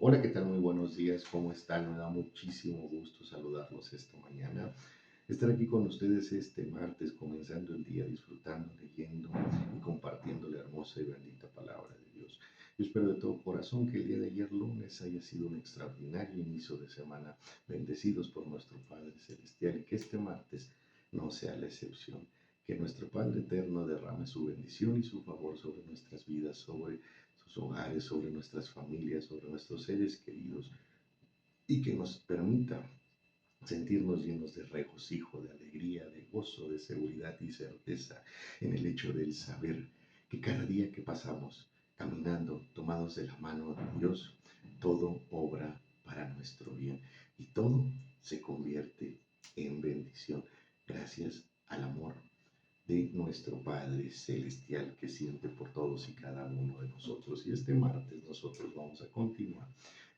Hola, ¿qué tal? Muy buenos días, ¿cómo están? Me da muchísimo gusto saludarlos esta mañana. Estar aquí con ustedes este martes, comenzando el día, disfrutando, leyendo y compartiendo la hermosa y bendita palabra de Dios. Yo espero de todo corazón que el día de ayer lunes haya sido un extraordinario inicio de semana, bendecidos por nuestro Padre Celestial, y que este martes no sea la excepción. Que nuestro Padre Eterno derrame su bendición y su favor sobre nuestras vidas, sobre sus hogares, sobre nuestras familias, sobre nuestros seres queridos, y que nos permita sentirnos llenos de regocijo, de alegría, de gozo, de seguridad y certeza en el hecho del saber que cada día que pasamos caminando, tomados de la mano de Dios, todo obra para nuestro bien y todo se convierte en bendición gracias al amor de nuestro Padre Celestial que siente por todos y cada uno de nosotros. Y este martes nosotros vamos a continuar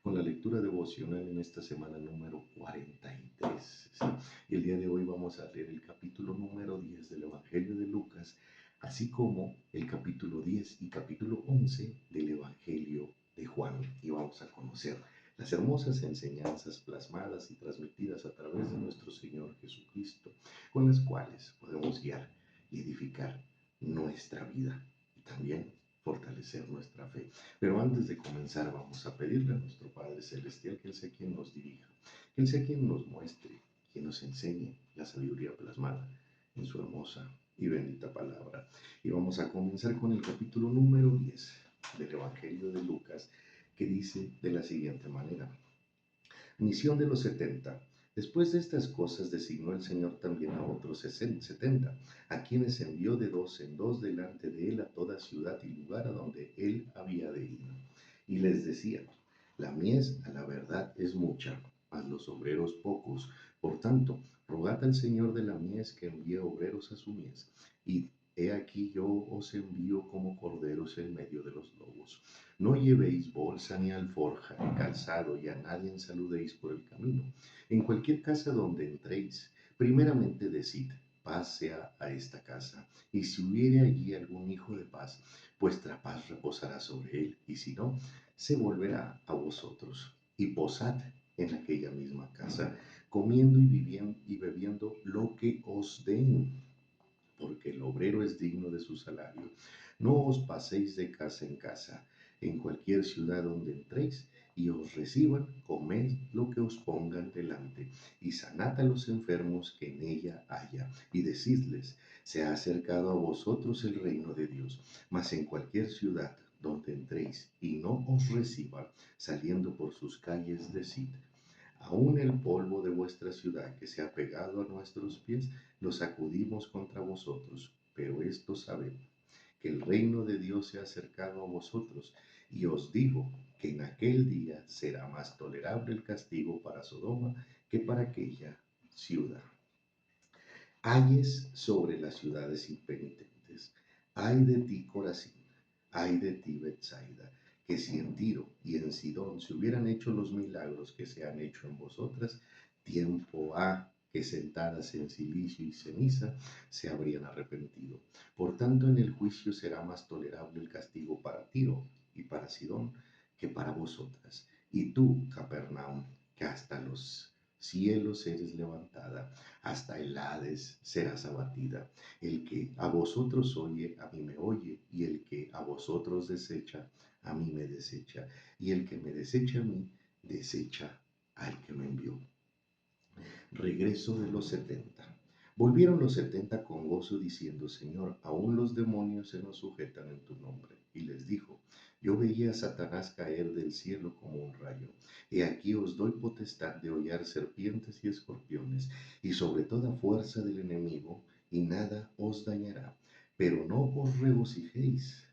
con la lectura devocional en esta semana número 43. ¿Sí? Y el día de hoy vamos a leer el capítulo número 10 del Evangelio de Lucas, así como el capítulo 10 y capítulo 11 del Evangelio de Juan. Y vamos a conocer las hermosas enseñanzas plasmadas y transmitidas a través de nuestro Señor Jesucristo, con las cuales podemos guiar y edificar nuestra vida y también fortalecer nuestra fe. Pero antes de comenzar vamos a pedirle a nuestro Padre Celestial que Él sea quien nos dirija, que Él sea quien nos muestre, quien nos enseñe la sabiduría plasmada en su hermosa y bendita palabra. Y vamos a comenzar con el capítulo número 10 del Evangelio de Lucas, que dice de la siguiente manera: Misión de los 70. Después de estas cosas designó el Señor también a otros 70, a quienes envió de dos en dos delante de él a toda ciudad y lugar a donde él había de ir. Y les decía: la mies a la verdad es mucha, mas los obreros pocos. Por tanto, rogad al Señor de la mies que envíe obreros a su mies. Y he aquí yo os envío como corderos en medio de los lobos. No llevéis bolsa ni alforja ni calzado, y a nadie saludéis por el camino. En cualquier casa donde entréis, primeramente decid: paz sea a esta casa. Y si hubiere allí algún hijo de paz, vuestra paz reposará sobre él, y si no, se volverá a vosotros. Y posad en aquella misma casa, comiendo y bebiendo lo que os den, porque el obrero es digno de su salario. No os paséis de casa en casa. En cualquier ciudad donde entréis y os reciban, comed lo que os pongan delante, y sanad a los enfermos que en ella haya, y decidles: se ha acercado a vosotros el reino de Dios. Mas en cualquier ciudad donde entréis y no os reciban, saliendo por sus calles, decid: aún el polvo de vuestra ciudad que se ha pegado a nuestros pies, lo sacudimos contra vosotros. Pero esto sabed, que el reino de Dios se ha acercado a vosotros. Y os digo que en aquel día será más tolerable el castigo para Sodoma que para aquella ciudad. Ayes sobre las ciudades impenitentes. Ay de ti, Corazín. Ay de ti, Betsaida, que si en Tiro y en Sidón se hubieran hecho los milagros que se han hecho en vosotras, tiempo ha que sentadas en silicio y ceniza se habrían arrepentido. Por tanto, en el juicio será más tolerable el castigo para Tiro y para Sidón que para vosotras. Y tú, Capernaum, que hasta los cielos eres levantada, hasta el Hades serás abatida. El que a vosotros oye, a mí me oye, y el que a vosotros desecha, a mí me desecha, y el que me desecha a mí, desecha al que me envió. Regreso de los 70. Volvieron los 70 con gozo diciendo: Señor, aún los demonios se nos sujetan en tu nombre. Y les dijo: yo veía a Satanás caer del cielo como un rayo. He aquí os doy potestad de hollar serpientes y escorpiones, y sobre toda fuerza del enemigo, y nada os dañará. Pero no os regocijéis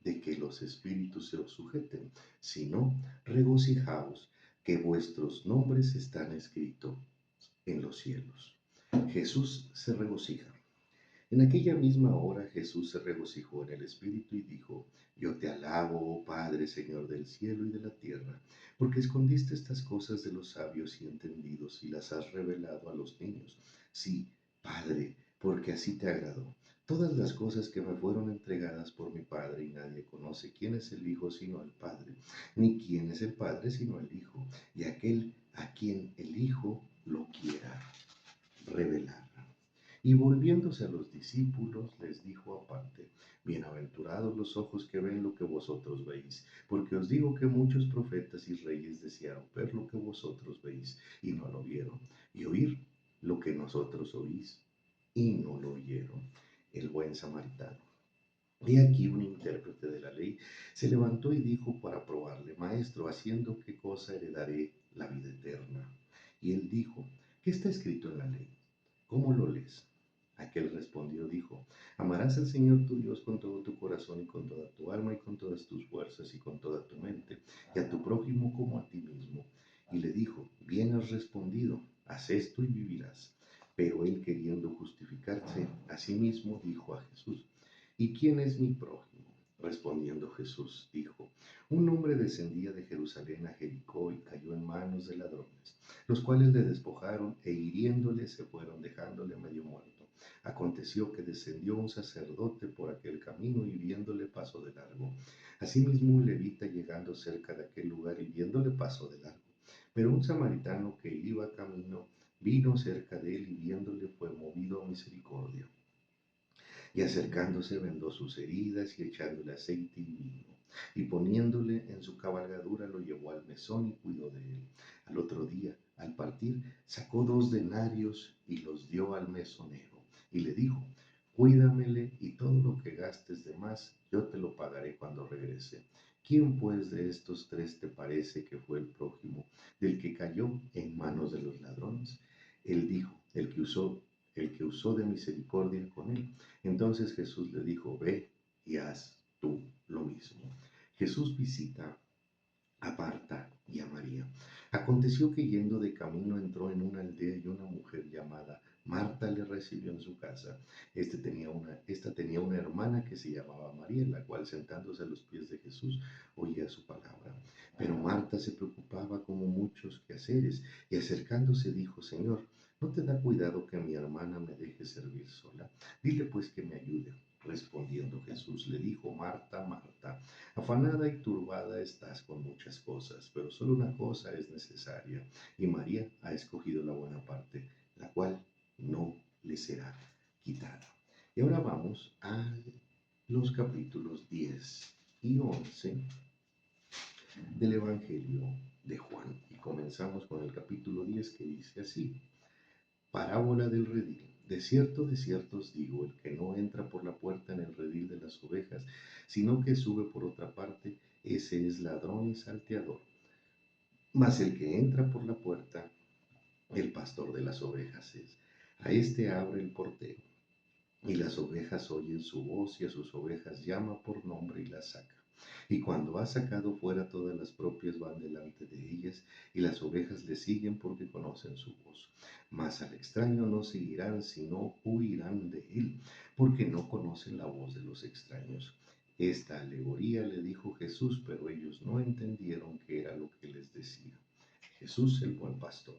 de que los espíritus se os sujeten, sino regocijaos que vuestros nombres están escritos en los cielos. Jesús se regocija. En aquella misma hora Jesús se regocijó en el Espíritu y dijo: yo te alabo, oh Padre, Señor del cielo y de la tierra, porque escondiste estas cosas de los sabios y entendidos y las has revelado a los niños. Sí, Padre, porque así te agradó. Todas las cosas que me fueron entregadas por mi Padre, y nadie conoce quién es el Hijo sino el Padre, ni quién es el Padre sino el Hijo, y aquel a quien el Hijo lo quiera revelar. Y volviéndose a los discípulos, les dijo aparte: Bienaventurados los ojos que ven lo que vosotros veis, porque os digo que muchos profetas y reyes desearon ver lo que vosotros veis y no lo vieron, y oír lo que nosotros oís y no lo oyeron. El buen samaritano. Y aquí un intérprete de la ley se levantó y dijo para probarle: Maestro, ¿haciendo qué cosa heredaré la vida eterna? Y él dijo: ¿Qué está escrito en la ley? ¿Cómo lo lees? Aquel respondió, dijo: Amarás al Señor tu Dios con todo tu corazón y con toda tu alma y con todas tus fuerzas y con toda tu mente, y a tu prójimo como a ti mismo. Y le dijo: Bien has respondido, haz esto y vivirás. Pero él, queriendo justificarse a sí mismo, dijo a Jesús: ¿Y quién es mi prójimo? Respondiendo Jesús, dijo: Un hombre descendía de Jerusalén a Jericó y cayó en manos de ladrones, los cuales le despojaron e hiriéndole se fueron dejándole medio muerto. Aconteció que descendió un sacerdote por aquel camino y viéndole pasó de largo. Asimismo un levita llegando cerca de aquel lugar y viéndole pasó de largo. Pero un samaritano que iba camino vino cerca de él y viéndole fue movido a misericordia. Y acercándose vendó sus heridas y echándole aceite y vino. Y poniéndole en su cabalgadura lo llevó al mesón y cuidó de él. Al otro día, al partir, sacó 2 denarios y los dio al mesonero. Y le dijo: Cuídamele y todo lo que gastes de más, yo te lo pagaré cuando regrese. ¿Quién pues de estos 3 te parece que fue el prójimo del que cayó en manos de los ladrones? Él dijo: el que usó de misericordia con él. Entonces Jesús le dijo: Ve y haz tú lo mismo. Jesús visita a Marta y a María. Aconteció que yendo de camino entró en una aldea y una mujer llamada Marta le recibió en su casa. Esta tenía una hermana que se llamaba María, la cual sentándose a los pies de Jesús oía su palabra. Pero Marta se preocupaba como muchos quehaceres y acercándose dijo: Señor, ¿no te da cuidado que mi hermana me deje servir sola? Dile pues que me ayude. Respondiendo Jesús le dijo: Marta, Marta, afanada y turbada estás con muchas cosas, pero solo una cosa es necesaria, y María ha escogido la buena parte, la cual no le será quitada. Y ahora vamos a los capítulos 10 y 11 del Evangelio de Juan. Y comenzamos con el capítulo 10, que dice así: Parábola del redil. De cierto os digo, el que no entra por la puerta en el redil de las ovejas, sino que sube por otra parte, ese es ladrón y salteador. Mas el que entra por la puerta, el pastor de las ovejas es. A este abre el portero, y las ovejas oyen su voz, y a sus ovejas llama por nombre y las saca. Y cuando ha sacado fuera, todas las propias van delante de ellas, y las ovejas le siguen porque conocen su voz. Mas al extraño no seguirán, sino huirán de él, porque no conocen la voz de los extraños. Esta alegoría le dijo Jesús, pero ellos no entendieron qué era lo que les decía. Jesús el buen pastor.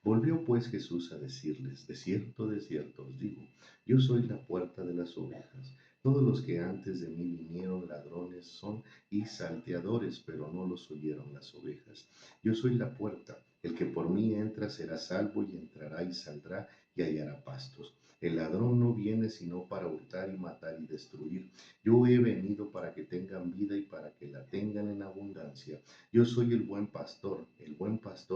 Volvió pues Jesús a decirles: de cierto os digo, yo soy la puerta de las ovejas. Todos los que antes de mí vinieron ladrones son y salteadores, pero no los oyeron las ovejas. Yo soy la puerta. El que por mí entra será salvo y entrará y saldrá y hallará pastos. El ladrón no viene sino para hurtar y matar y destruir. Yo he venido para que tengan vida y para que la tengan en abundancia. Yo soy el buen pastor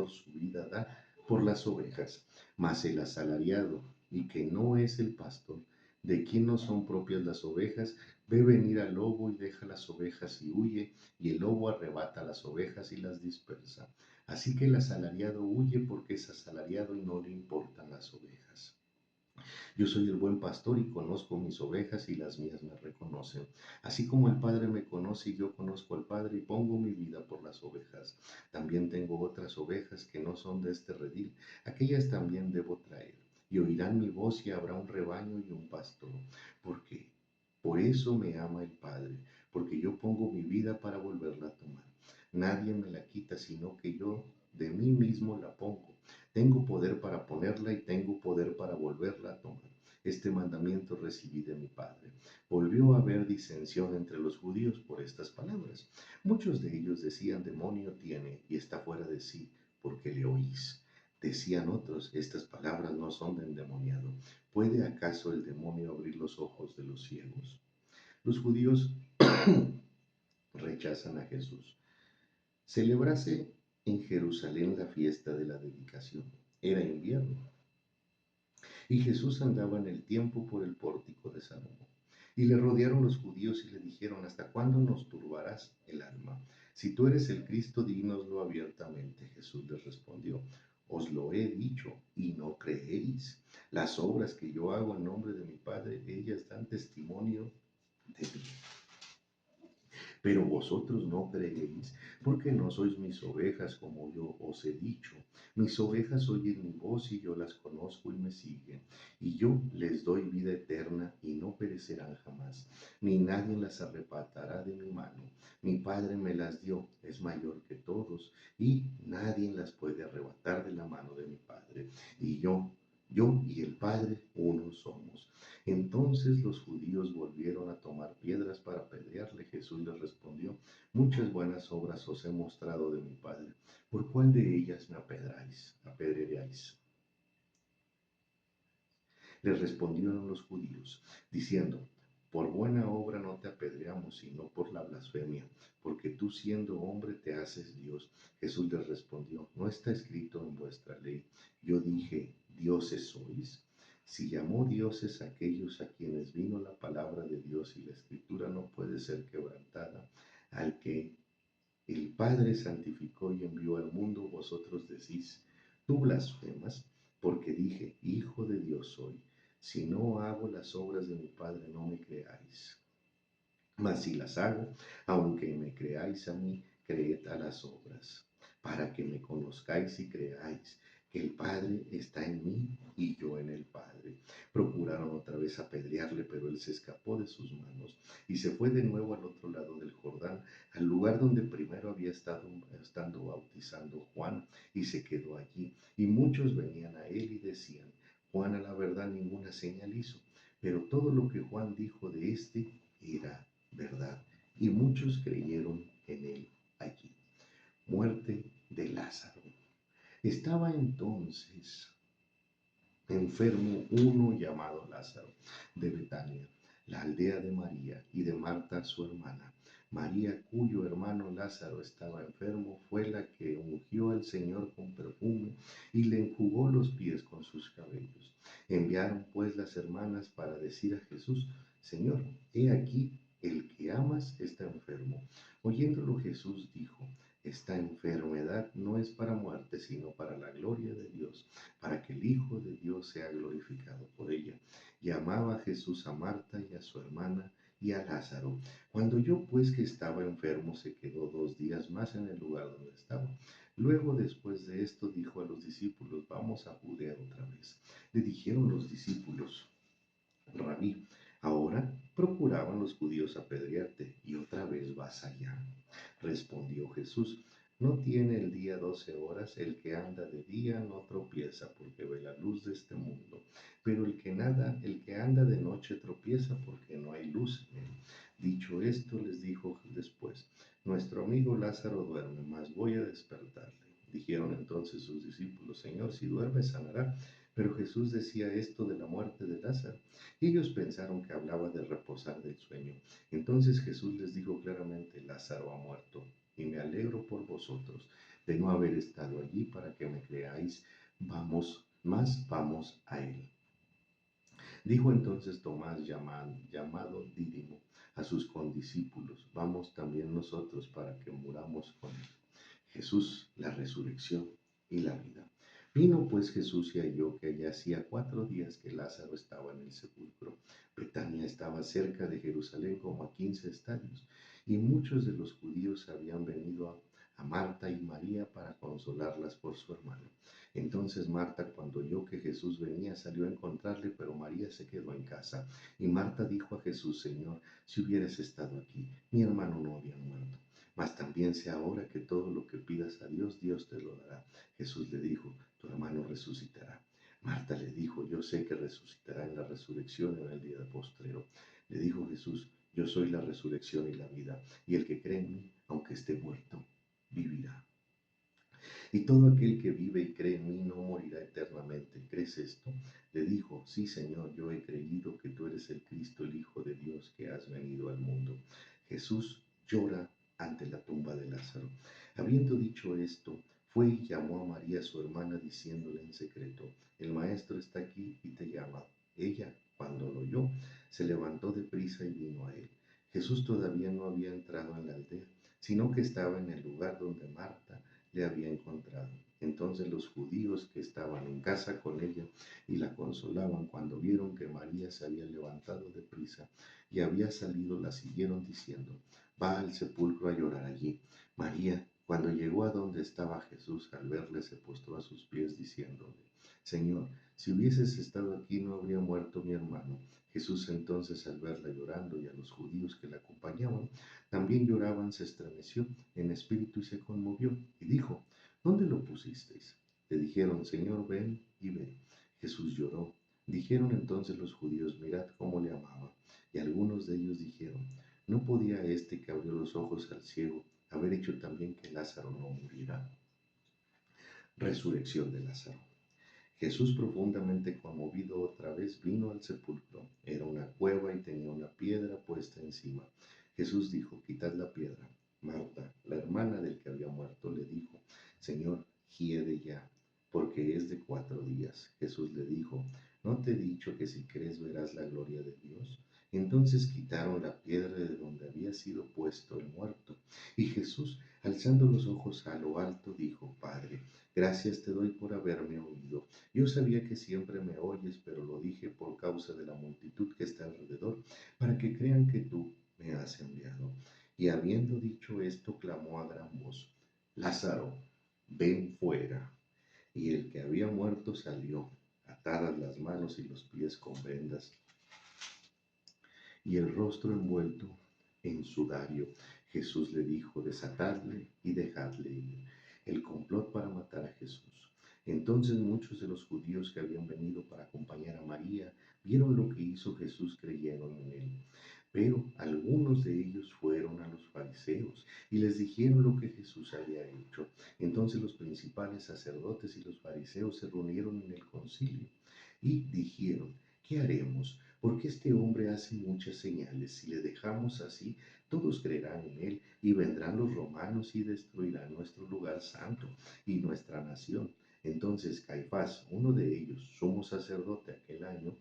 su vida da por las ovejas. Mas el asalariado, y que no es el pastor, de quien no son propias las ovejas, ve venir al lobo y deja las ovejas y huye, y el lobo arrebata las ovejas y las dispersa. Así que el asalariado huye porque es asalariado y no le importan las ovejas. Yo soy el buen pastor y conozco mis ovejas y las mías me reconocen. Así como el Padre me conoce y yo conozco al Padre y pongo mi vida por las ovejas. También tengo otras ovejas que no son de este redil. Aquellas también debo traer. Y oirán mi voz y habrá un rebaño y un pastor. ¿Por qué? Por eso me ama el Padre, porque yo pongo mi vida para volverla a tomar. Nadie me la quita, sino que yo de mí mismo la pongo. Tengo poder para ponerla y tengo poder para volverla a tomar. Este mandamiento recibí de mi Padre. Volvió a haber disensión entre los judíos por estas palabras. Muchos de ellos decían, demonio tiene y está fuera de sí, porque le oís. Decían otros, estas palabras no son de endemoniado. ¿Puede acaso el demonio abrir los ojos de los ciegos? Los judíos rechazan a Jesús. Celebrase en Jerusalén la fiesta de la dedicación. Era invierno y Jesús andaba en el tiempo por el pórtico de Salomón. Y le rodearon los judíos y le dijeron, ¿hasta cuándo nos turbarás el alma? Si tú eres el Cristo, dínoslo abiertamente. Jesús les respondió, os lo he dicho y no creéis. Las obras que yo hago en nombre de mi Padre, ellas dan testimonio de mí. Pero vosotros no creéis, porque no sois mis ovejas, como yo os he dicho. Mis ovejas oyen mi voz y yo las conozco y me siguen. Y yo les doy vida eterna y no perecerán jamás, ni nadie las arrebatará de mi mano. Mi Padre me las dio, es mayor que todos, y nadie las puede arrebatar de la mano de mi Padre. Y yo y el Padre uno somos. Entonces los judíos volvieron a tomar piedras para apedrearle. Jesús les respondió, muchas buenas obras os he mostrado de mi Padre. ¿Por cuál de ellas me apedreáis? Les respondieron los judíos, diciendo, por buena obra no te apedreamos, sino por la blasfemia, porque tú siendo hombre te haces Dios. Jesús les respondió, ¿no está escrito en vuestra ley? Yo dije, dioses sois. Si llamó dioses a aquellos a quienes vino la palabra de Dios y la escritura no puede ser quebrantada, al que el Padre santificó y envió al mundo, vosotros decís, tú blasfemas, porque dije, Hijo de Dios soy. Si no hago las obras de mi Padre, no me creáis. Mas si las hago, aunque me creáis a mí, creed a las obras, para que me conozcáis y creáis que el Padre está en mí y yo en el Padre. Procuraron otra vez apedrearle, pero él se escapó de sus manos y se fue de nuevo al otro lado del Jordán, al lugar donde primero había estado bautizando Juan, y se quedó allí. Y muchos venían a él y decían, Juan a la verdad ninguna señal hizo, pero todo lo que Juan dijo de éste era verdad, y muchos creyeron en él allí. Muerte de Lázaro. Estaba entonces enfermo uno llamado Lázaro, de Betania, la aldea de María y de Marta su hermana. María, cuyo hermano Lázaro estaba enfermo, fue la que ungió al Señor con perfume y le enjugó los pies con sus cabellos. Enviaron pues las hermanas para decir a Jesús, Señor, he aquí, el que amas está enfermo. Oyéndolo Jesús dijo, esta enfermedad no es para muerte, sino para la gloria de Dios, para que el Hijo de Dios sea glorificado por ella. Y amaba Jesús a Marta y a su hermana y a Lázaro. Cuando oyó pues que estaba enfermo, se quedó 2 días más en el lugar donde estaba. Luego, después de esto, dijo a los discípulos, vamos a Judea otra vez. Le dijeron los discípulos, Rabí, ahora procuraban los judíos apedrearte y otra vez vas allá. Respondió Jesús, no tiene el día 12 horas, el que anda de día no tropieza porque ve la luz de este mundo, pero el que anda de noche tropieza porque no hay luz en él. Dicho esto, les dijo después, nuestro amigo Lázaro duerme, mas voy a despertarle. Dijeron entonces sus discípulos, Señor, si duerme sanará. Pero Jesús decía esto de la muerte de Lázaro, y ellos pensaron que hablaba de reposar del sueño. Entonces Jesús les dijo claramente, Lázaro ha muerto, y me alegro por vosotros de no haber estado allí para que me creáis. Vamos a él. Dijo entonces Tomás, llamado Dídimo, a sus condiscípulos, vamos también nosotros para que muramos con él. Jesús, la resurrección y la vida. Vino pues Jesús y halló que ya hacía 4 días que Lázaro estaba en el sepulcro. Betania estaba cerca de Jerusalén como a 15 estadios, y muchos de los judíos habían venido a Marta y María para consolarlas por su hermano. Entonces Marta, cuando oyó que Jesús venía, salió a encontrarle, pero María se quedó en casa. Y Marta dijo a Jesús, Señor, si hubieras estado aquí, mi hermano no había muerto. Mas también sé ahora que todo lo que pidas a Dios, Dios te lo dará. Jesús le dijo, tu hermano resucitará. Marta le dijo, yo sé que resucitará en la resurrección en el día postrero. Le dijo Jesús, yo soy la resurrección y la vida, y el que cree en mí, aunque esté muerto, vivirá. Y todo aquel que vive y cree en mí no morirá eternamente. ¿Crees esto? Le dijo, sí, Señor, yo he creído que tú eres el Cristo, el Hijo de Dios, que has venido al mundo. Jesús llora ante la tumba de Lázaro. Habiendo dicho esto, fue y llamó a María, su hermana, diciéndole en secreto, el maestro está aquí y te llama. Ella, cuando lo oyó, se levantó deprisa y vino a él. Jesús todavía no había entrado en la aldea, sino que estaba en el lugar donde Marta le había encontrado. Entonces los judíos que estaban en casa con ella y la consolaban, cuando vieron que María se había levantado de prisa y había salido, la siguieron diciendo, va al sepulcro a llorar allí. María, cuando llegó a donde estaba Jesús, al verle se postró a sus pies diciéndole, Señor, si hubieses estado aquí no habría muerto mi hermano. Jesús entonces, al verla llorando y a los judíos que la acompañaban, también lloraban, se estremeció en espíritu y se conmovió, y dijo, ¿dónde lo pusisteis? Le dijeron, Señor, ven y ve. Jesús lloró. Dijeron entonces los judíos, mirad cómo le amaba. Y algunos de ellos dijeron, ¿no podía este que abrió los ojos al ciego haber hecho también que Lázaro no muriera? Resurrección de Lázaro. Jesús, profundamente conmovido, otra vez vino al sepulcro. Era una cueva y tenía una piedra puesta encima. Jesús dijo, quitad la piedra. Marta, la hermana del que había muerto, le dijo, Señor, hiede ya, porque es de 4 días. Jesús le dijo, ¿no te he dicho que si crees verás la gloria de Dios? Entonces quitaron la piedra de donde había sido puesto el muerto. Y Jesús, alzando los ojos a lo alto, dijo, Padre, gracias te doy por haberme oído. Yo sabía que siempre me oyes, pero lo dije por causa de la multitud que está alrededor, para que crean que tú me has enviado. Y habiendo dicho esto, clamó a gran voz, Lázaro, ven fuera. Y el que había muerto salió, atadas las manos y los pies con vendas, y el rostro envuelto en sudario. Jesús le dijo, desatadle y dejadle ir. El complot para matar a Jesús. Entonces muchos de los judíos que habían venido para acompañar a María vieron lo que hizo Jesús, creyeron en él. Pero algunos de ellos fueron a los fariseos y les dijeron lo que Jesús había hecho. Entonces los principales sacerdotes y los fariseos se reunieron en el concilio y dijeron, ¿qué haremos? Porque este hombre hace muchas señales. Si le dejamos así, todos creerán en él y vendrán los romanos y destruirán nuestro lugar santo y nuestra nación. Entonces Caifás, uno de ellos, sumo sacerdote aquel año,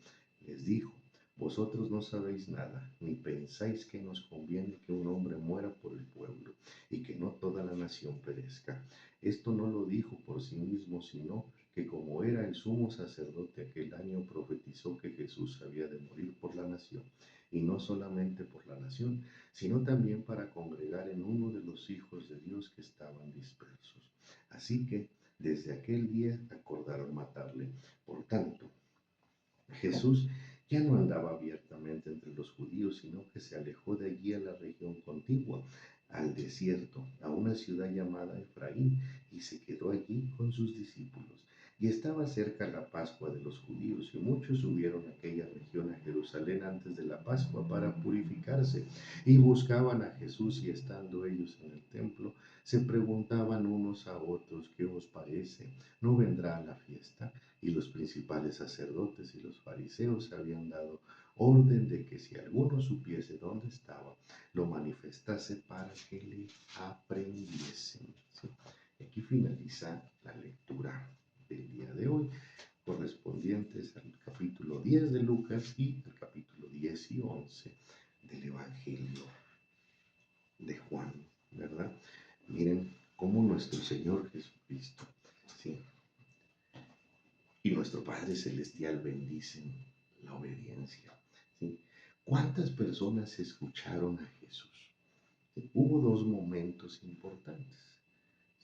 les dijo, vosotros no sabéis nada, ni pensáis que nos conviene que un hombre muera por el pueblo y que no toda la nación perezca. Esto no lo dijo por sí mismo, sino que como era el sumo sacerdote aquel año, profetizó que Jesús había de morir por la nación, y no solamente por la nación, sino también para congregar en uno de los hijos de Dios que estaban dispersos. Así que desde aquel día acordaron matarle. Por tanto, Jesús ya no andaba abiertamente entre los judíos, sino que se alejó de allí a la región contigua, al desierto, a una ciudad llamada Efraín, y se quedó allí con sus discípulos. Y estaba cerca la Pascua de los judíos, y muchos subieron a aquella región, a Jerusalén, antes de la Pascua para purificarse, y buscaban a Jesús, y estando ellos en el templo, se preguntaban unos a otros, ¿qué os parece? ¿No vendrá a la fiesta? Y los principales sacerdotes y los fariseos habían dado orden de que si alguno supiese dónde estaba, lo manifestase para que le aprendiesen. ¿Sí? Aquí finaliza la lectura del día de hoy, correspondientes al capítulo 10 de Lucas y al capítulo 10 y 11 del Evangelio de Juan, ¿verdad? Miren cómo nuestro Señor Jesucristo, ¿sí?, y nuestro Padre Celestial bendicen la obediencia. ¿Sí? ¿Cuántas personas escucharon a Jesús? ¿Sí? Hubo dos momentos importantes.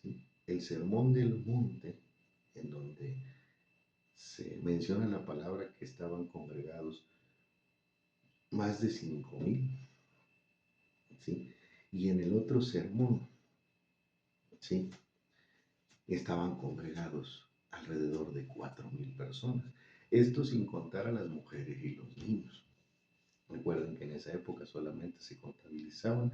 ¿Sí? El sermón del monte, en donde se menciona la palabra que estaban congregados más de 5,000. ¿Sí? Y en el otro sermón, ¿sí?, estaban congregados alrededor de 4.000 personas. Esto sin contar a las mujeres y los niños. Recuerden que en esa época solamente se contabilizaban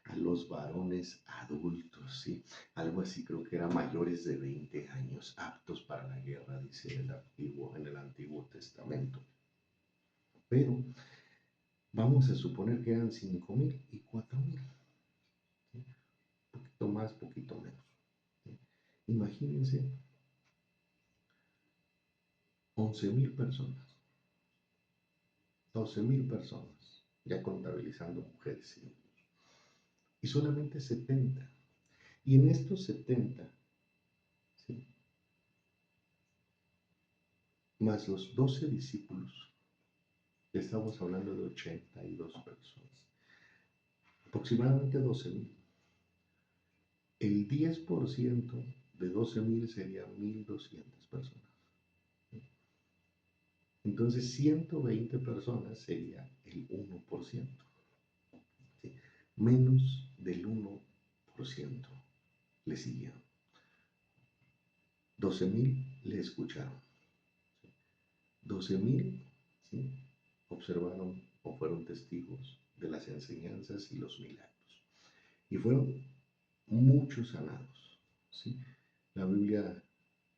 a los varones adultos, ¿sí? Algo así, creo que eran mayores de 20 años, aptos para la guerra, dice en el Antiguo Testamento. Pero vamos a suponer que eran 5.000 y 4.000, ¿sí? Poquito más, poquito menos, ¿sí? Imagínense 11.000 personas, 12.000 personas, ya contabilizando mujeres y niños, y solamente 70. Y en estos 70, ¿sí?, más los 12 discípulos, estamos hablando de 82 personas, aproximadamente 12.000. El 10% de 12.000 serían 1.200 personas. Entonces 120 personas sería el 1%. ¿Sí? Menos del 1% le siguieron. 12.000 le escucharon. 12.000, ¿sí?, observaron o fueron testigos de las enseñanzas y los milagros. Y fueron muchos sanados, ¿sí? La Biblia,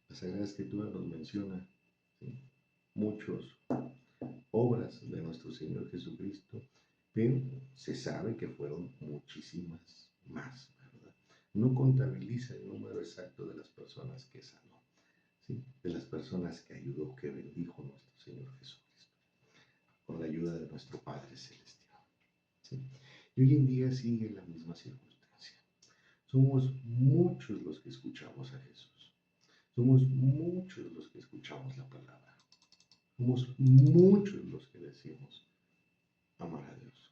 la Sagrada Escritura nos menciona, ¿sí?, muchas obras de nuestro Señor Jesucristo, pero se sabe que fueron muchísimas más, ¿verdad? No contabiliza el número exacto de las personas que sanó, ¿sí?, de las personas que ayudó, que bendijo nuestro Señor Jesucristo, con la ayuda de nuestro Padre Celestial, ¿sí? Y hoy en día sigue la misma circunstancia. Somos muchos los que escuchamos a Jesús. Somos muchos los que escuchamos la palabra. Somos muchos los que decimos amar a Dios.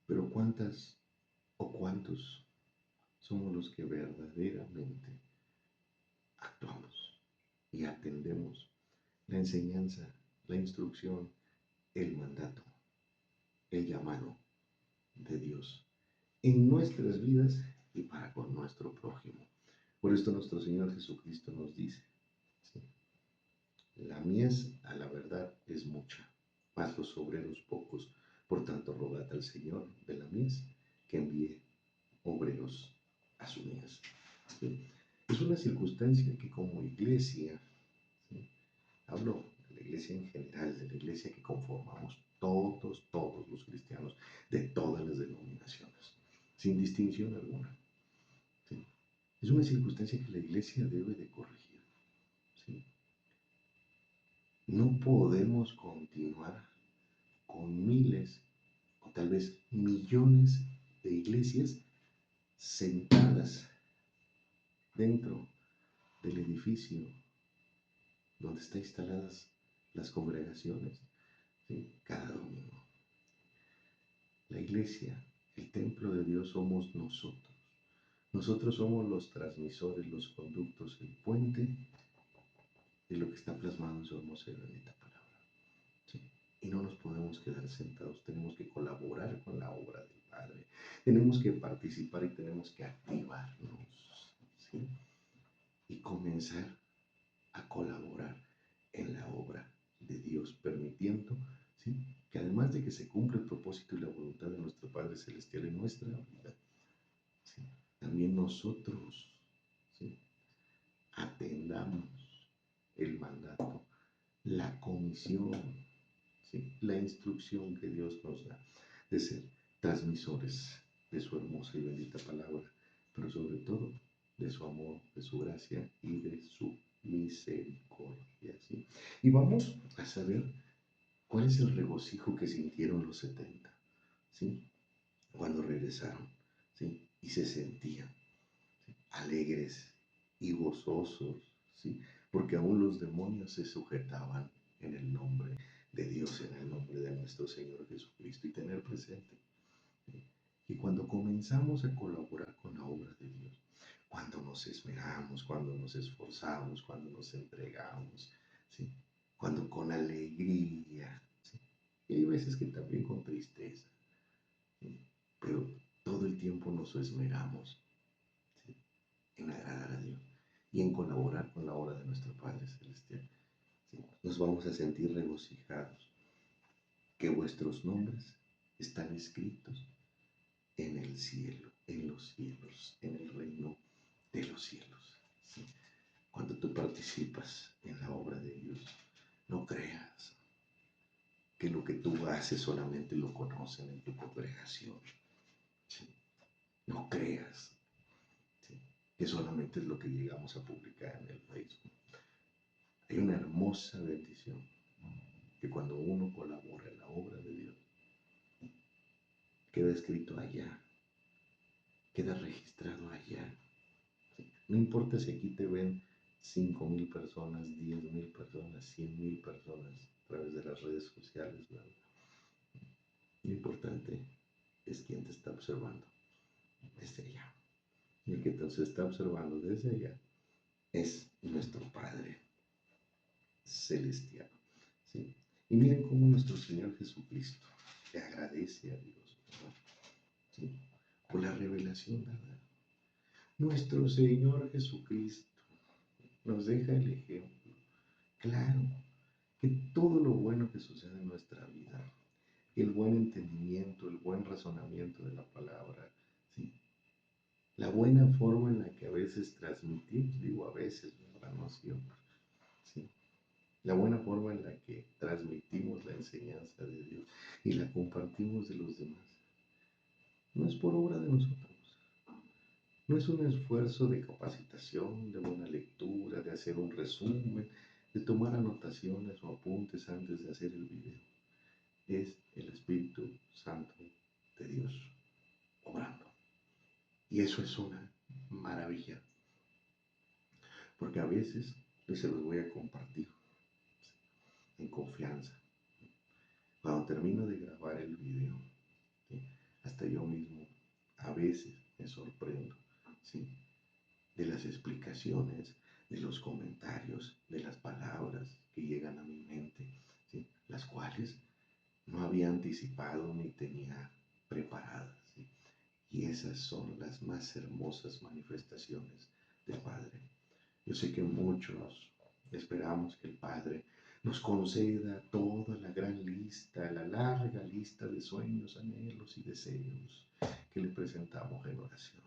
Pero ¿cuántas o cuántos somos los que verdaderamente actuamos y atendemos la enseñanza, la instrucción, el mandato, el llamado de Dios en nuestras vidas y para con nuestro prójimo? Por esto nuestro Señor Jesucristo nos dice, ¿sí?, la mies a la verdad es mucha, mas los obreros pocos. Por tanto, rogad al Señor de la mies que envíe obreros a su mies. ¿Sí? Es una circunstancia que como iglesia, ¿sí?, hablo de la iglesia en general, de la iglesia que conformamos todos los cristianos de todas las denominaciones, sin distinción alguna, ¿sí?, es una circunstancia que la iglesia debe de corregir, ¿sí? No podemos continuar con miles o tal vez millones de iglesias sentadas dentro del edificio donde están instaladas las congregaciones, ¿sí?, cada domingo. La iglesia, el templo de Dios somos nosotros. Nosotros somos los transmisores, los conductos, el puente de lo que está plasmado en su hermosa y bendita palabra, ¿sí? Y no nos podemos quedar sentados, tenemos que colaborar con la obra del Padre, tenemos que participar y tenemos que activarnos, ¿sí?, y comenzar a colaborar en la obra de Dios, permitiendo, ¿sí?, que además de que se cumpla el propósito y la voluntad de nuestro Padre Celestial en nuestra vida, ¿sí?, también nosotros, ¿sí?, atendamos el mandato, la comisión, ¿sí?, la instrucción que Dios nos da de ser transmisores de su hermosa y bendita palabra, pero sobre todo de su amor, de su gracia y de su misericordia, ¿sí? Y vamos a saber cuál es el regocijo que sintieron los 70, ¿sí?, cuando regresaron, ¿sí?, y se sentían, ¿sí?, alegres y gozosos, ¿sí?, porque aún los demonios se sujetaban en el nombre de Dios, en el nombre de nuestro Señor Jesucristo. Y tener presente, ¿sí?, que cuando comenzamos a colaborar con la obra de Dios, cuando nos esmeramos, cuando nos esforzamos, cuando nos entregamos, ¿sí?, cuando con alegría, ¿sí?, y hay veces que también con tristeza, ¿sí?, pero todo el tiempo nos esmeramos, ¿sí?, en agradar a Dios y en colaborar con la obra de nuestro Padre Celestial. ¿Sí? Nos vamos a sentir regocijados que vuestros nombres están escritos en el cielo, en los cielos, en el reino de los cielos. ¿Sí? Cuando tú participas en la obra de Dios, no creas que lo que tú haces solamente lo conocen en tu congregación. ¿Sí? No creas, ¿sí?, que solamente es lo que llegamos a publicar en el Facebook. Hay una hermosa bendición que cuando uno colabora en la obra de Dios, queda escrito allá, queda registrado allá. No importa si aquí te ven 5,000 personas, 10,000 personas, 100,000 personas a través de las redes sociales, ¿verdad? Lo importante es quién te está observando desde allá. Y el que te está observando desde allá es nuestro Padre Celestial. ¿Sí? Y miren cómo nuestro Señor Jesucristo le agradece a Dios, ¿verdad? ¿Sí?, por la revelación dada. Nuestro Señor Jesucristo nos deja el ejemplo claro que todo lo bueno que sucede en nuestra vida, el buen entendimiento, el buen razonamiento de la palabra, ¿sí?, la buena forma en la que a veces transmitimos, digo a veces, ¿verdad?, no siempre, ¿sí?, la buena forma en la que transmitimos la enseñanza de Dios y la compartimos de los demás, no es por obra de nosotros, no es un esfuerzo de capacitación, de buena lectura, de hacer un resumen, de tomar anotaciones o apuntes antes de hacer el video. Es el Espíritu Santo de Dios obrando. Y eso es una maravilla. Porque a veces, pues se los voy a compartir en confianza. Cuando termino de grabar el video, ¿sí?, hasta yo mismo a veces me sorprendo, ¿sí?, de las explicaciones, de los comentarios, de las palabras que llegan a mi mente, ¿sí?, las cuales no había anticipado ni tenía preparadas, ¿sí? Y esas son las más hermosas manifestaciones del Padre. Yo sé que muchos esperamos que el Padre nos conceda toda la gran lista, la larga lista de sueños, anhelos y deseos que le presentamos en oración.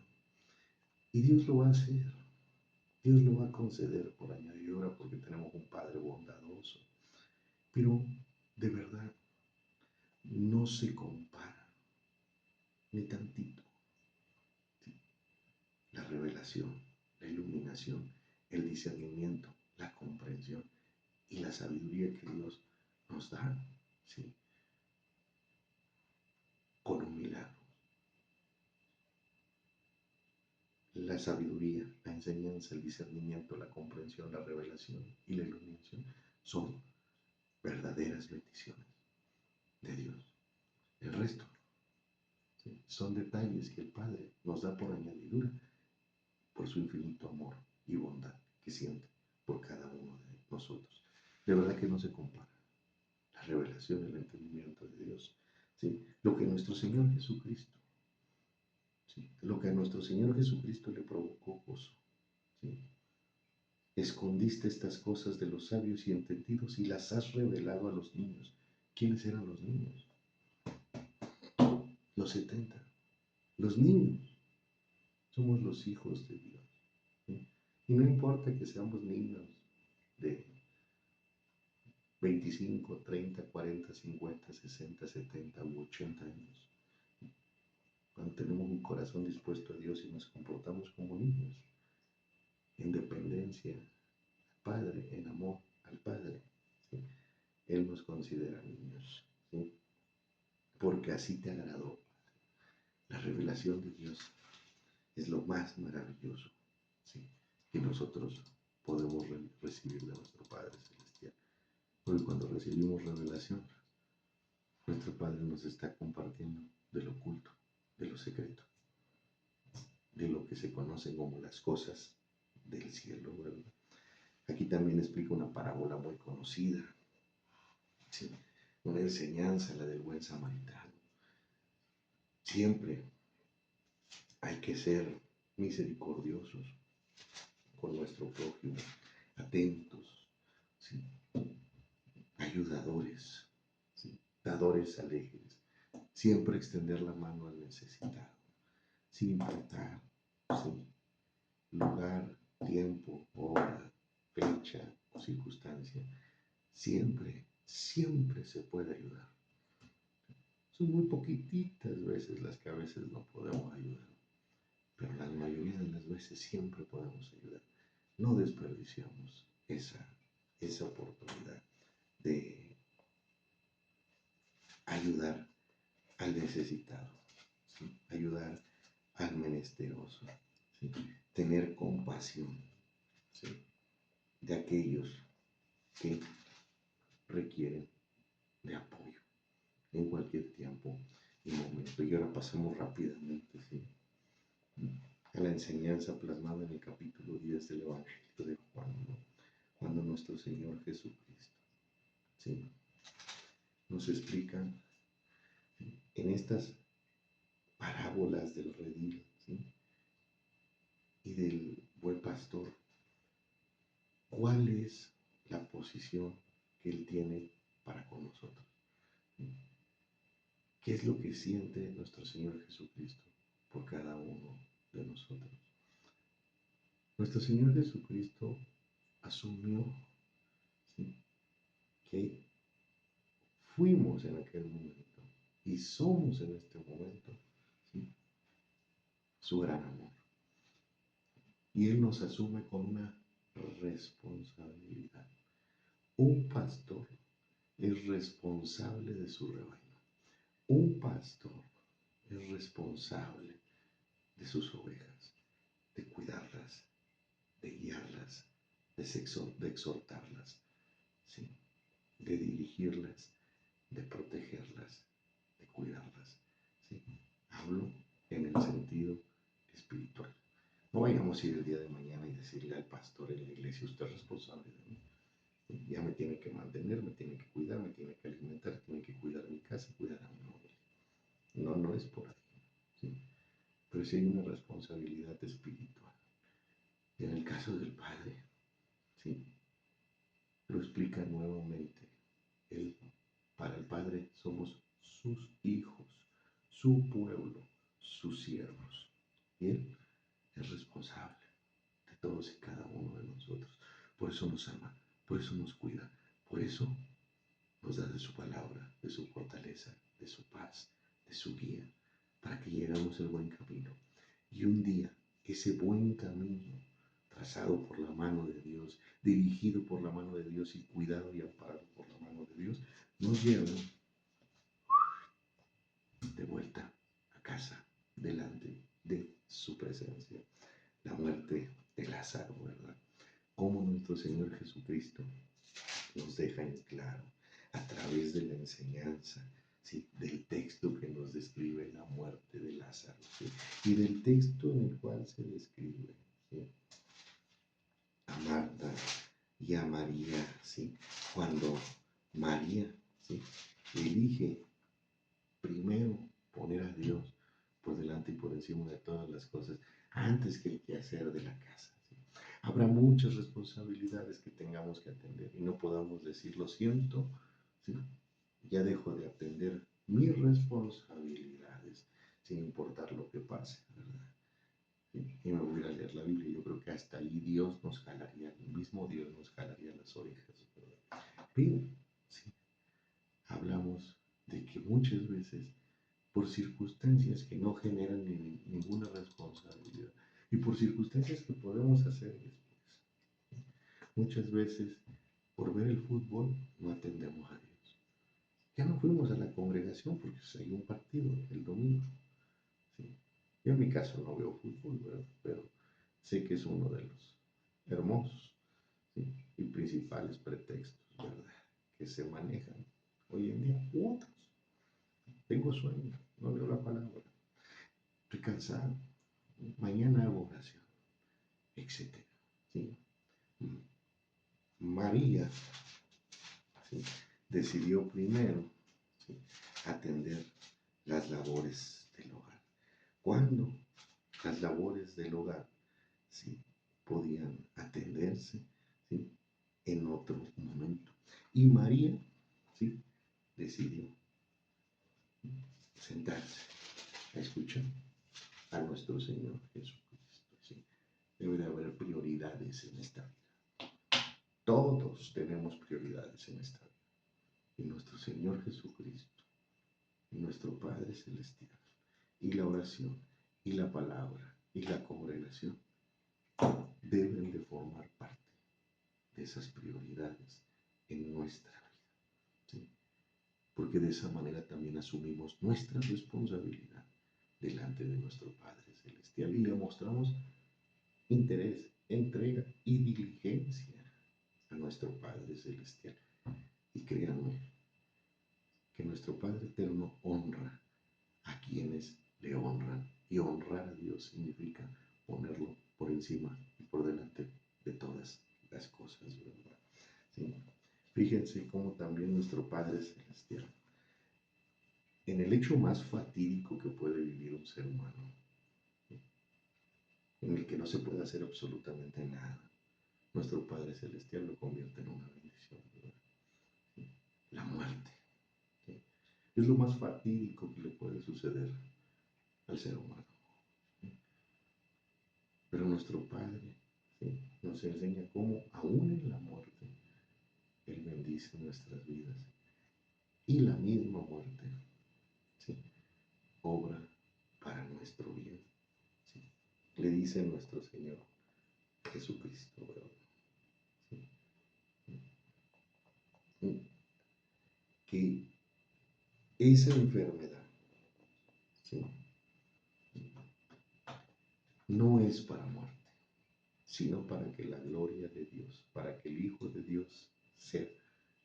Y Dios lo va a hacer, Dios lo va a conceder por añadidura porque tenemos un Padre bondadoso. Pero de verdad, no se compara ni tantito, ¿sí?, la revelación, la iluminación, el discernimiento, la comprensión y la sabiduría que Dios nos da, ¿sí?, con un milagro. La sabiduría, la enseñanza, el discernimiento, la comprensión, la revelación y la iluminación son verdaderas bendiciones de Dios. El resto, ¿sí?, son detalles que el Padre nos da por añadidura, por su infinito amor y bondad que siente por cada uno de nosotros. De verdad que no se compara la revelación, el entendimiento de Dios, ¿sí?, lo que nuestro Señor Jesucristo, ¿sí?, lo que a nuestro Señor Jesucristo le provocó gozo, ¿sí? Escondiste estas cosas de los sabios y entendidos y las has revelado a los niños. ¿Quiénes eran los niños? Los 70. Los niños somos los hijos de Dios, ¿sí? Y no importa que seamos niños de 25, 30, 40, 50, 60, 70 u 80 años. Cuando tenemos un corazón dispuesto a Dios y nos comportamos como niños, en dependencia al Padre, en amor al Padre, ¿sí?, Él nos considera niños, ¿sí?, porque así te agradó. La revelación de Dios es lo más maravilloso, ¿sí?, que nosotros podemos recibir de nuestro Padre Celestial. Porque cuando recibimos revelación, nuestro Padre nos está compartiendo de lo oculto, de lo secreto, de lo que se conoce como las cosas del cielo, ¿verdad? Aquí también explica una parábola muy conocida, ¿sí?, una enseñanza, la del buen samaritano. Siempre hay que ser misericordiosos con nuestro prójimo, atentos, ¿sí? Ayudadores, ¿sí? Dadores alegres, siempre extender la mano al necesitado, sin importar, ¿sí? Lugar, tiempo, hora, fecha o circunstancia, siempre, siempre se puede ayudar. Son muy poquititas veces las que a veces no podemos ayudar, pero la mayoría de las veces siempre podemos ayudar. No desperdiciamos esa oportunidad de ayudar al necesitado, ¿sí? Ayudar al menesteroso, ¿sí? Tener compasión, ¿sí? De aquellos que requieren de apoyo en cualquier tiempo y momento. Y ahora pasamos rápidamente, ¿sí? A la enseñanza plasmada en el capítulo 10 del Evangelio de Juan, ¿no? Cuando nuestro Señor Jesucristo, ¿sí? Nos explica, ¿sí? En estas parábolas del redil, ¿sí? Y del buen pastor, cuál es la posición que Él tiene para con nosotros. ¿Sí? ¿Qué es lo que siente nuestro Señor Jesucristo por cada uno de nosotros? Nuestro Señor Jesucristo asumió, ¿sí? Que fuimos en aquel momento y somos en este momento, ¿sí? Su gran amor. Y Él nos asume con una responsabilidad. Un pastor es responsable de su rebaño. Un pastor es responsable de sus ovejas, de cuidarlas, de guiarlas, de exhortarlas, ¿sí? De dirigirlas, de protegerlas, de cuidarlas, ¿sí? Hablo en el sentido espiritual. No vayamos a ir el día de mañana y decirle al pastor en la iglesia: usted es responsable de mí. Ya me tiene que mantener, me tiene que cuidar, me tiene que alimentar, tiene que cuidar mi casa, cuidar a mi familia. No, no es por ahí, ¿sí? Pero sí hay una responsabilidad espiritual. Y en el caso del Padre, ¿sí? Lo explica nuevamente. Él, para el Padre somos sus hijos, su pueblo, sus siervos. Y Él es responsable de todos y cada uno de nosotros. Por eso nos ama, por eso nos cuida, por eso nos da de su palabra, de su fortaleza, de su paz, de su guía, para que lleguemos el buen camino. Y un día, ese buen camino, trazado por la mano de Dios, dirigido por la mano de Dios y cuidado y amparado por la mano de Dios, nos lleva de vuelta a casa, delante de su presencia. La muerte de Lázaro, ¿verdad? Como nuestro Señor Jesucristo nos deja en claro, a través de la enseñanza, ¿sí? Del texto que nos describe la muerte de Lázaro, ¿sí? Y del texto en el cual se describe, ¿sí? A Marta y a María, ¿sí? Cuando María, ¿sí? Elige primero poner a Dios por delante y por encima de todas las cosas, antes que el quehacer de la casa, ¿sí? Habrá muchas responsabilidades que tengamos que atender y no podamos decir: lo siento, ¿sí? Ya dejo de atender mis responsabilidades, sin importar lo que pase, ¿verdad? ¿Sí? Y me voy a leer la Biblia. Yo creo que hasta ahí Dios nos jalaría, el mismo Dios nos jalaría las orejas, ¿verdad? Pero, sí, hablamos de que muchas veces, por circunstancias que no generan ninguna responsabilidad y por circunstancias que podemos hacer después, ¿sí? Muchas veces, por ver el fútbol, no atendemos a Dios. Ya no fuimos a la congregación porque hay un partido el domingo, ¿sí? Yo en mi caso no veo fútbol, ¿verdad? Pero sé que es uno de los hermosos, ¿sí? Y principales pretextos, ¿verdad?, que se manejan hoy en día. Otros: tengo sueño, no leo la palabra, estoy cansado, mañana hago oración, etcétera, ¿sí? María, ¿sí?, decidió primero, ¿sí?, atender las labores del hogar. Cuando las labores del hogar, ¿sí?, podían atenderse, ¿sí? En otro momento. Y María, ¿sí? Decidió sentarse a escuchar a nuestro Señor Jesucristo, ¿sí? Debe de haber prioridades en esta vida. Todos tenemos prioridades en esta vida. Y nuestro Señor Jesucristo, y nuestro Padre Celestial, y la oración, y la palabra, y la congregación, deben de formar parte de esas prioridades en nuestra vida, ¿sí? Porque de esa manera también asumimos nuestra responsabilidad delante de nuestro Padre Celestial y le mostramos interés, entrega y diligencia a nuestro Padre Celestial. Y créanme que nuestro Padre Eterno honra a quienes le honran. Y honrar a Dios significa ponerlo por encima y por delante de todas las cosas, ¿verdad? ¿Sí? Fíjense cómo también nuestro Padre Celestial, en el hecho más fatídico que puede vivir un ser humano, en el que no se puede hacer absolutamente nada, nuestro Padre Celestial lo convierte en una bendición, ¿verdad? ¿Sí? La muerte, ¿sí? Es lo más fatídico que le puede suceder al ser humano. ¿Sí? Pero nuestro Padre, ¿sí?, nos enseña cómo aún en la muerte Él bendice nuestras vidas. Y la misma muerte, ¿sí?, obra para nuestro bien, ¿sí? Le dice nuestro Señor Jesucristo, ¿verdad? ¿Sí? Que esa enfermedad, ¿sí?, no es para muerte, sino para que la gloria de Dios, para que el Hijo de Dios sea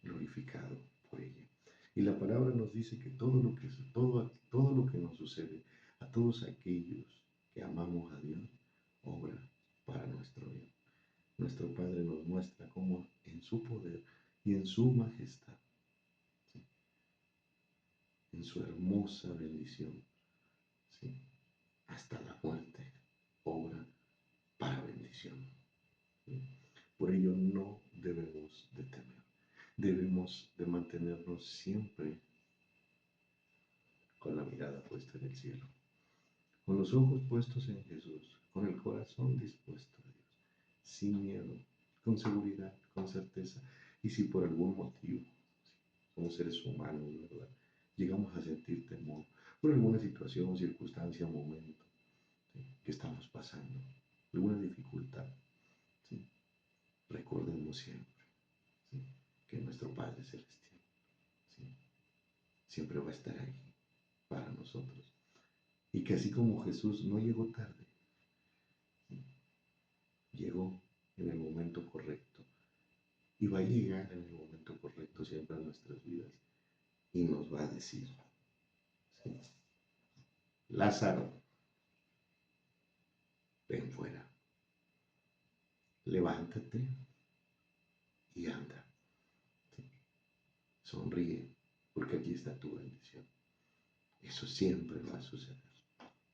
glorificado por ella. Y la palabra nos dice que todo lo que nos sucede a todos aquellos que amamos a Dios, obra para nuestro bien. Nuestro Padre nos muestra cómo en su poder y en su majestad, ¿sí?, en su hermosa bendición, ¿sí?, hasta la muerte, obra para bendición, ¿sí? Por ello no debemos de temer, debemos de mantenernos siempre con la mirada puesta en el cielo, con los ojos puestos en Jesús, con el corazón dispuesto a Dios, sin miedo, con seguridad, con certeza. Y si por algún motivo, somos seres humanos, ¿verdad?, llegamos a sentir temor por alguna situación, circunstancia, momento, ¿sí?, que estamos pasando, alguna dificultad, ¿sí?, recordemos siempre, ¿sí?, que nuestro Padre Celestial, ¿sí?, siempre va a estar ahí para nosotros. Y que así como Jesús no llegó tarde, ¿sí?, llegó en el momento correcto y va a llegar en el momento correcto siempre a nuestras vidas y nos va a decir, ¿sí?, Lázaro, ven fuera, levántate y anda, ¿sí?, sonríe, porque aquí está tu bendición. Eso siempre va a suceder,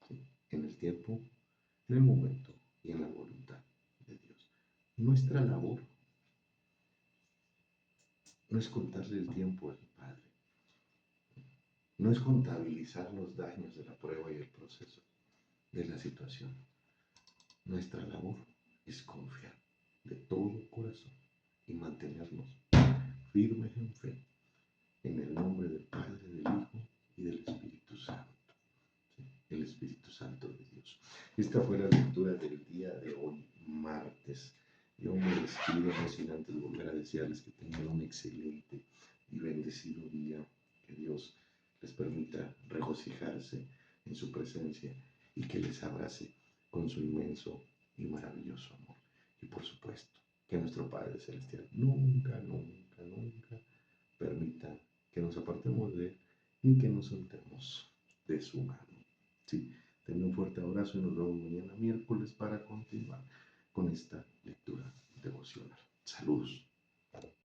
¿sí?, en el tiempo, en el momento y en la voluntad de Dios. Nuestra labor no es contarle el tiempo al Padre, no es contabilizar los daños de la prueba y el proceso de la situación. Nuestra labor es confiar de todo corazón y mantenernos firmes en fe, en el nombre del Padre, del Hijo y del Espíritu Santo, ¿sí?, el Espíritu Santo de Dios. Esta fue la lectura del día de hoy, martes. Yo me despido no sin antes volver a desearles que tengan un excelente y bendecido día, que Dios les permita regocijarse en su presencia y que les abrace con su inmenso y maravilloso amor. Y por supuesto, que nuestro Padre Celestial nunca, nunca, nunca permita que nos apartemos de Él ni que nos soltemos de su mano. Sí, tengan un fuerte abrazo y nos vemos mañana miércoles para continuar con esta lectura devocional. Saludos.